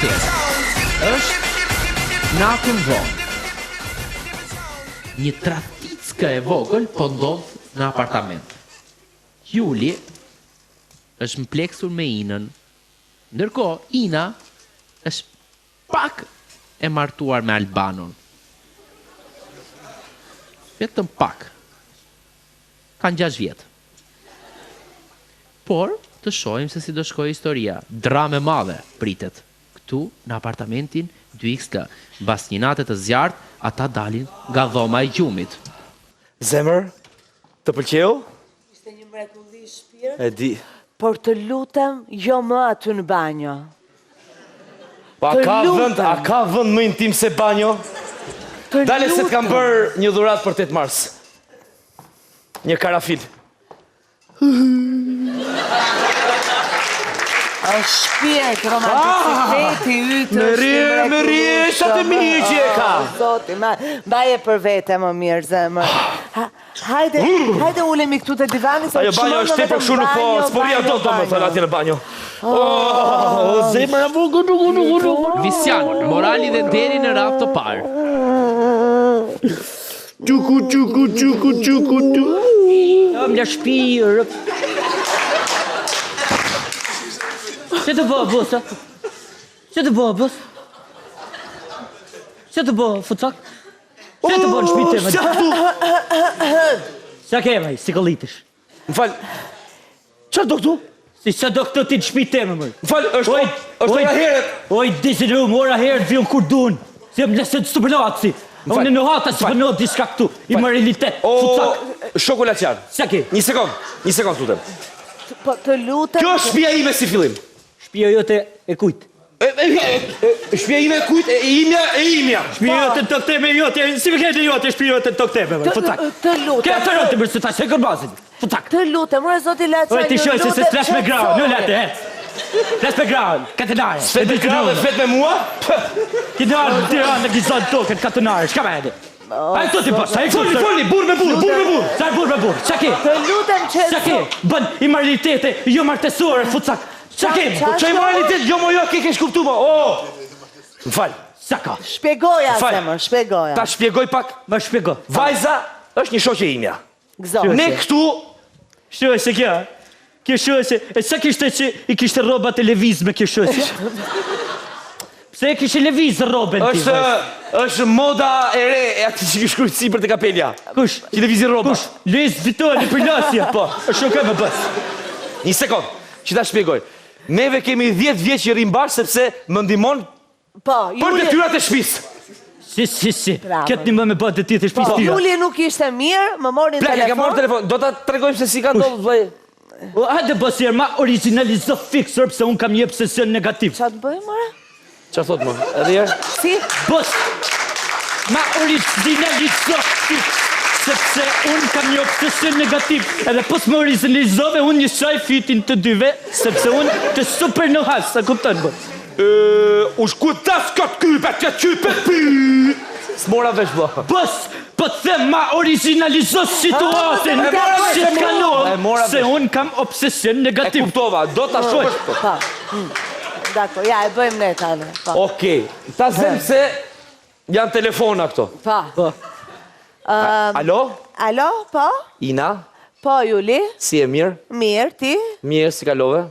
tjetër. Është natën vonë. Një traticka e vogël po ndodh në apartament. Juli është mpleksur me Inën. Ndërkohë, Ina është pak e martuar me Albanon. Vetëm pak. Kanë 6 vjetë. Por, të shohim se si do shkojë historia. Dramë e madhe pritet. Këtu, në apartamentin 2XL. Mbas një nate të zjarrt, ata dalin nga dhoma e gjumit. Zemër, të pëlqeu? Ishte një mrekulli shpirt. E di. Por të lutem, jo më aty në banjo. Pa Të a lutem. ka vend më intim se banjo? Të Dale se të kam lutem. bërë një dhuratë për 8 mars. Një karafil. O shpirt, romanticiteti ytë Me rrie, sa të mirë që e ka. Zoti, mbaje për vete më mirë, zemër. Hajde ulemi këtu të divani, se Ajo banjo është tepër kështu nuk po, sporia do më thënë atje në banjo. Zemra vugu. Visjan, morali dhe deri në radhë të parë. Quku. Më la shpirë. Që të bëhë, bësa? Që të bëhë, bës? Që të bëhë, fucak? Që të bëhë në shpite, me? Sa kema, si këllitish? Më falë, që do këtu? Si sa do këtu ti në shpite, me mërë? Më falë, është ora heret. Oj, disin ru, ora herët vion kur dun. Si më nëse të stupënohat si. Unë në hata si përnohat diska këtu, i më realitet, fucak. Shokolacian. Sa ke? Një sekund, lutem. Po të lutem. Kjo është shtëpia ime si fillim. Shpia jote e kujt? Shtëpia ime e kujt, e imja. Shpia jote në tokë teme jote, si më kete jote shpia jote në tokë teme, mërë, fucak. Të lutem. Kja të rëtë, mërë, se ta që e kërbazin, fucak. Të lutem, mërë zoti Laca, Oj, ti shoj se se flash me grau, në lete, flash me grau, katenare. Sfet me grau dhe fet me mua? Ti dalë në Tiranë në gizon tokën, katenare, shka me edhe? A e të ti pas, a e këtë? Foli, burr me burr. Sa e burr me burr, qa ke? Të lutem që... Qa ke? Bën imoralitete, jo martesore, fucak. Qa ke? Që imoralitet, jo mo jo, ke shkuptu mo. Më falë. Sa ka? Shpjegoja, zemër, shpjegoja. Ta shpjegoj pak. Më shpjego. Vajza është një shoqe imja. Gëzoj. Ne këtu... Shoj se kja, kjo shoj se... E sa kishte që i kishte roba televizme kjo shoj se? Pse e kishte levizë robën ti? është moda e re e ati që shkrujt si për të kapelja. Kush? Që të vizin roba. Kush? Lez vitoni për lasja. Po, është shokë me bës. Një sekund, që ta shpjegoj. Neve kemi 10 vjeç që rrim bashkë sepse më ndihmon Po, për detyrat e shtëpisë. Si. Këtë një më me bëtë të tjetë e shpis tyra. Juli nuk ishte mirë, më morin Plak, e ka marrë telefon. telefon. Do ta tregojmë se si ka ndodhur vllai. Hajde bësjer, ma originalizo fiksër, pëse unë kam një obsesion negativ. Qa të bëjmë, mërë? Qa thot më? Edhe herë? Si? Bës, ma originalizo fiksër, sepse unë kam një obsesion negativ. Edhe pës më originalizove, unë një shaj fitin të dyve, sepse unë të super në hasë, sa kupton bës. U shkutas këtë kypet, këtë kypet pi! S'mora vesh bë. Bës, po të them ma originalizo situatin, që t'kanon, se unë kam obsesion E negativ. kuptova, do ta shohësh. Pa. Dako, ja, e bëjmë ne tani. Pa. Okej, ta zem se janë telefona këto. Pa. Alo? Alo, po? Ina, Po, Juli? si e mirë? Mirë, ti? Mirë, si kalove?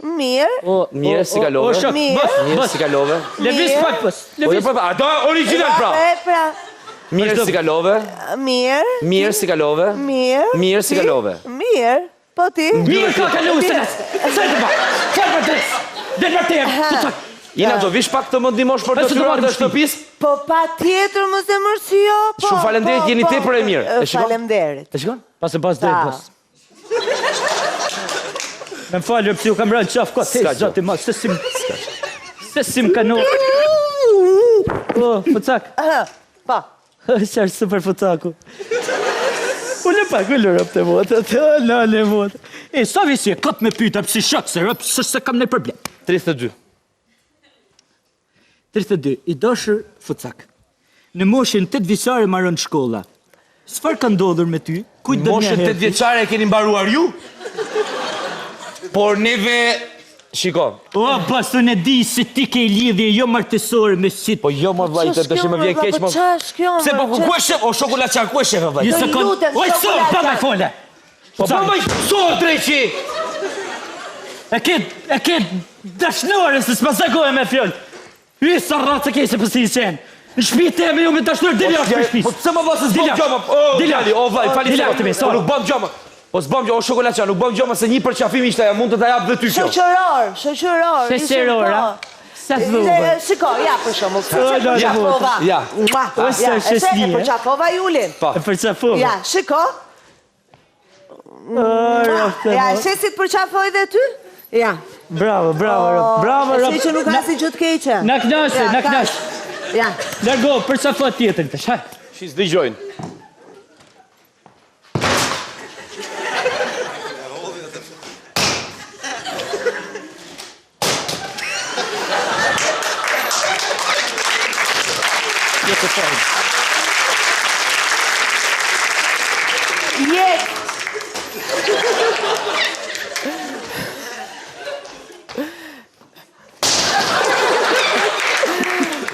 Mirë? Mirë, si kalove? O, shok, Mirë. Mirë, si kalove? Levis pak bës, O, levis. a do original pra? Pra, Mirë, si kalove? mirë? Mirë, si kalove? Mirë? Mirë, si Ti? kalove? Mirë? Po ti? Mirë ka kalu se nas. Sa të ba. Çfarë për të? Dhe në të futak. Ina, do vish pak të më ndihmosh për Pse do detyrat marrim e shtëpisë? Po pa tjetër më zemër si jo, po. Shumë faleminderit, jeni tepër e mirë. E shikon? Faleminderit. E shikon? Pas drejt bës. Me falë, pësi u kam rënë qaf këtë, Ska zoti ma, se sim kanu. O, futak. Pa. Qarë super futaku. Unë pak, unë rëp të votët, në votët. E, sa visje, këtë me pyta, pësi shok, se rëp, se kam në problem. 32. 32, i dashër futak. Në moshën 8 vjeçare marrën shkolla. Çfarë ka ndodhur me ty? Kujt do Moshën 8 vjeçare e keni mbaruar ju? Por neve Shiko. O, pas unë e di se ti ke lidhje jo martësore me si... Po jo më vajtë, të më vjen keq më. Pse po ku është? O shokolat çan ku është shef vajtë? Një sekond. Oj, so, pa më fole. Po pa më so drejçi. E ke dashnore se s'ma zagohem me fjalë. Hy sa rratë ke se pse i sen. Në shtëpi teme jo me dashnore deli jashtë shtëpisë. Po pse më vasa s'bëm gjama? O, dili, o vaj, fali se. Nuk bëm gjama. O s'bëm gjama, o shokolat çan, nuk bëm gjama se një përqafim ishte, mund të ta jap dhe ty kjo. Shoqëror. Shoqërora. Sa zbuba. Shiko, ja për shembull. Ja. Ja, e përqafova Julin. E përqafova. Ja, shiko. Ja, shesit përqafoj dhe ty? Ja. Bravo. Si që nuk asi gjë të keqe. Na knashe. Ja. Largo, përqafo tjetër të shaj. Shis dëgjojnë.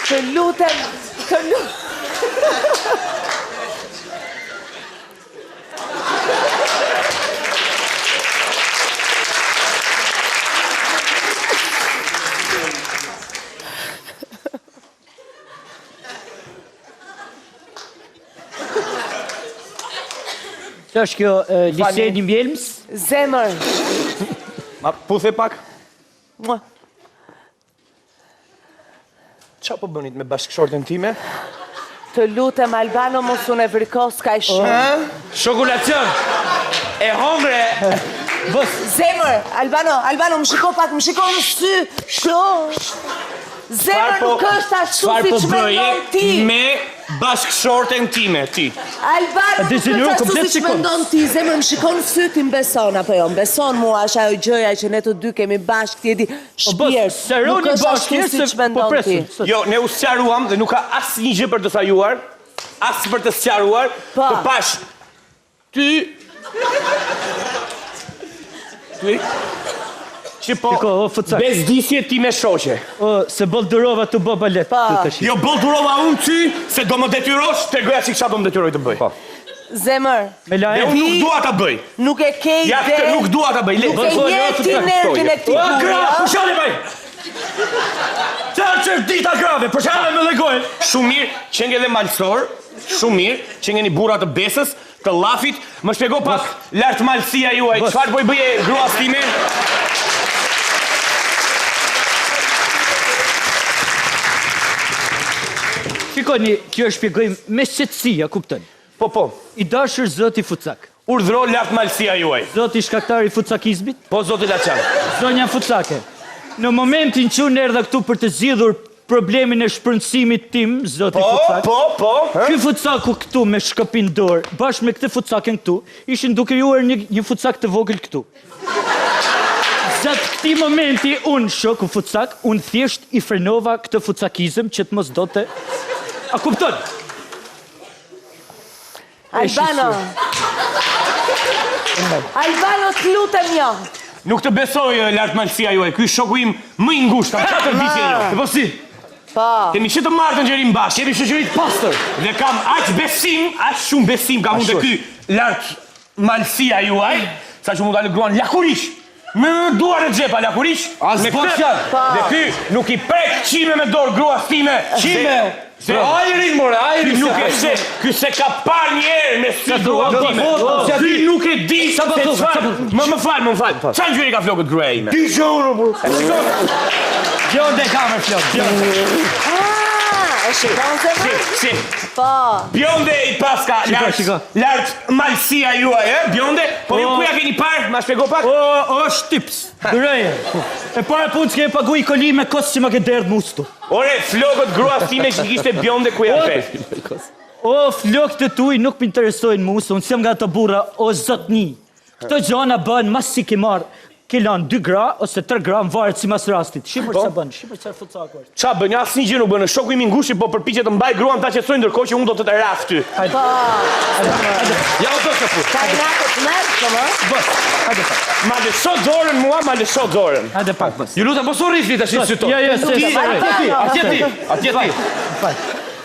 Të lutem. Që është kjo liseni Mjelms? Zemër. Ma puthe pak. Mua. Qa po bënit me bashkëshortën time? Të lutem Albano mos unë e vrikos ka i shumë. Shokulacion! E hongre! Zemër, Albano, më shiko pak, më shiko në sy. Zemër nuk është ashtu si që mendon ti. Me bashkëshortën time, ti. Albano nuk është ashtu si që mendon ti. Zemër, më shiko në sy, ti mbeson, apo jo? Mbeson mua është ajo gjëja që ne të dy kemi bashkë, ti e di shpirë. Nuk është ashtu si që mendon ti. Jo, ne u sqaruam dhe nuk ka asë një gjë për të thajuar, asë për të sqaruar, të pash. Ty... Që po, bezdisje ti me shoqe. O, se boldurova të bë balet. Jo, boldurova unë ty, se do më detyrosh, të goja që kësha do më detyroj të bëj. Zemër. Dhe unë nuk dua ta bëj. Nuk e ke ide. Ja, nuk dua ta bëj. Nuk e jeti nervin e këti burë. Gra, përshale bëj. Qarë që është dita grave, përshale me dhe gojnë. Shumë mirë, që nge dhe malsor, shumë mirë, që nge një burat të besës, të lafit, më shpjego pak lartë malësia juaj, qëfar po i bëje gruas time? Shikoni, kjo shpjegojmë me shqetësia, kuptën. Po. I dashër zoti Fucak. Urdhro lartë malësia juaj. Zoti shkaktari Fucakizmit. Po, zoti Laçan. Zonja Fucake. Në momentin që unë erdha këtu për të zgjidhur problemin e shpërndësimit tim, zoti Fucak. Po. Ky Fucaku këtu me shkëpin dorë, bashkë me këtë Fucakën këtu, ishin duke juar një Fucak të vogël këtu. Gjatë këtij momenti unë shoku Fucak, unë thjesht i frenova këtë Fucakizëm që të mos dote. A kupton? Albano, të lutem jo. Nuk të besoj lartë malësia juaj, ky shoku im më i ngushtë, kam 4 vite jo. Po si? Po. Kemi që të marrë të njërim bashkë, kemi shoqërit pastër. Dhe kam aq shumë besim kam unë dhe ky lartë malësia juaj, sa që mund dalë gruan lakurish. Me duar e gjepa lakurish. Me këtë. Dhe ky nuk i prek qime me dorë gruas time. Qime? Ajrin, more, ajrin. Ky se ka par njerë me si gruas time. Ky nuk e di se çfarë. Më fal. Qa në gjyri ka flokët gruaja ime? Ti gjurë, bro. Bjonde ka me flokë. E shikon se më? Si. Po. Bjonde i paska lartë malësia juaj, Bjonde? Po ju kuja keni parë, ma shpjego pak? O, shtips. Dërëje. E para punë që kemi pagu i koli me kosë që ma ke derdë mustu. Ore, flokët gruas time që kishte Bjonde kuja pe. O, flokët e tuj nuk më interesojnë mustu, unë sem nga të burra, o zotni. Këto gjona bënë mas si ke marë. Ke lanë 2 gra ose 3 gra në varet si mas rastit. Shimër që bënë, shimër që fucaku është. Qa bën, asnjë gjë nuk bën, shoku im i ngushti po përpiqet të mbaj gruan ta qetësoj ndërkohë që unë do të të raf ty. Po. Ja u bëj kapu. Ka i nakët mërshëm, ë? Bës. Hajde pak. Ma lësho dorën mua, ma lësho dorën. Hajde pak bës. Ju lutem mos u rrifni tash sy to. Atje ti.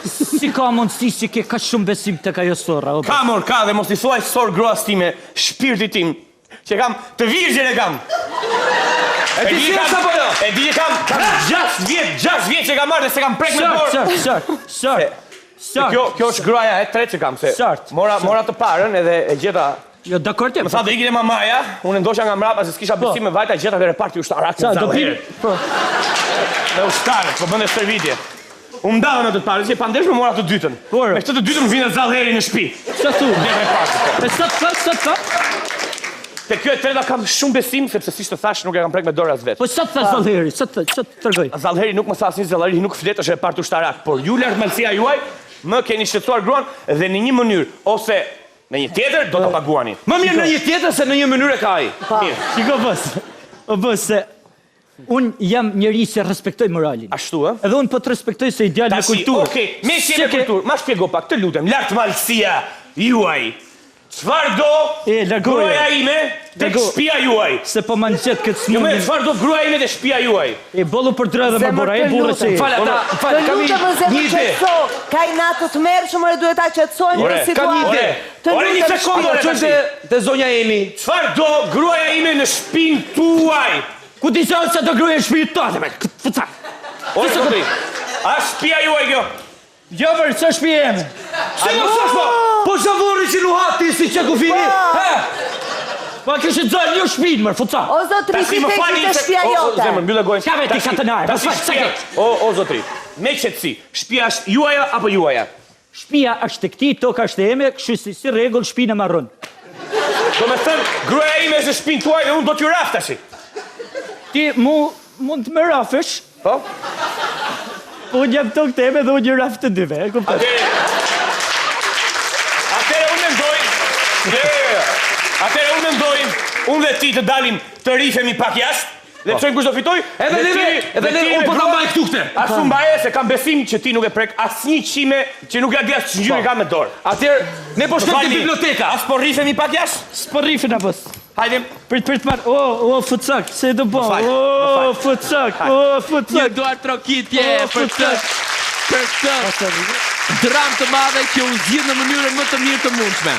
Si ka mundësi që ke kaq shumë besim tek ajo sorra? Ka dhe mos i thuaj sor gruas time, shpirti tim. Që kam të virgjën e kam. E di si është apo jo? E di kam 6 vjet që kam marrë dhe se kam prek me dorë. Sër. Kjo është gruaja e tretë që kam se. Mora të parën edhe e gjeta. Jo, dakord ti. Më tha do ikën e mamaja, unë ndosha nga mbrapa se s'kisha besim me vajta, gjeta dhe reparti ushtarak. Sa do pi? Po. Dhe ushtarë, po bënde servitje. Unë ndava në të parë, që pa ndeshme mora të dytën. Me këtë të dytën vinë zallheri në shtëpi. Sa thu? E sa të Te kjo e treta kam shumë besim, sepse si të thash nuk e kam prek me dorë as vetë. Po sa të thash zallheri? Sa të tërgoj? Zallheri nuk më tha asnjë zallheri, nuk flet, është reparti ushtarak. Por ju lart malësia juaj, më keni shqetësuar gruan dhe në një mënyrë ose në një tjetër do ta paguani. Më mirë në një tjetër se në një mënyrë e ka ai. Mirë. Shiko bës. O bës se un jam njeri që respektoj moralin. Ashtu ë? Edhe un po të respektoj se ideal me kulturë. Okej, me si me kulturë. Ma shpjego pak, të lutem, lart malësia juaj. Çfarë do gruaja ime tek shtëpia juaj? Se po ma nxet këtë Jo smundje. më çfarë do gruaja ime tek shtëpia juaj? E bollu për drejtë dhe më bora, e burrë se. Të lutem më qetëso, ka i natë të mërshëm, ore duhet ta qetësojmë në situatë. Ore një sekondë, te zonja Emi. Çfarë do gruaja ime në shtëpinë tuaj? Ku ti thon se do gruaja në shtëpinë tote me fuca? Ore zotri. A shtëpia juaj kjo? Jo vër, ç'është shtëpia ime? Se mos thash po. Po zavorri që luhati si çka ku fini. Po kishë zënë një shtëpinë më fuca. O zotri, ti tek të shtëpia jote. Zemër, mbyllë gojën. Çka veti katenar? O zotri. Me qetësi. Shtëpia është juaja apo juaja? Shtëpia është tek ti, toka është e eme, kështu si rregull shtëpinë e marron. Do me thënë, gruaja ime është shtëpinë tuaj dhe unë do t'ju raf tash. Ti mund të më rafësh, Po? po unë jam tokë të eme dhe unë një raf të dyve, e kupton? Atere unë mendoj, unë dhe ti të dalim të rifemi pak jashtë, dhe të çojmë kush do fitoj. Edhe ne, unë po ta mbaj këtu këtë. As u mbaje se kam besim që ti nuk e prek asnjë çime që nuk ja di as ç'ngjyrë ka me dorë. Atëherë ne po shkojmë te biblioteka. As po rifemi pak jashtë? S'po rrifin apo? Hajde. Prit marr. O fucak, se do bë. O fucak. Një duar trokitje për këtë dram të madhe që u zgjidh në mënyrën më të mirë të mundshme.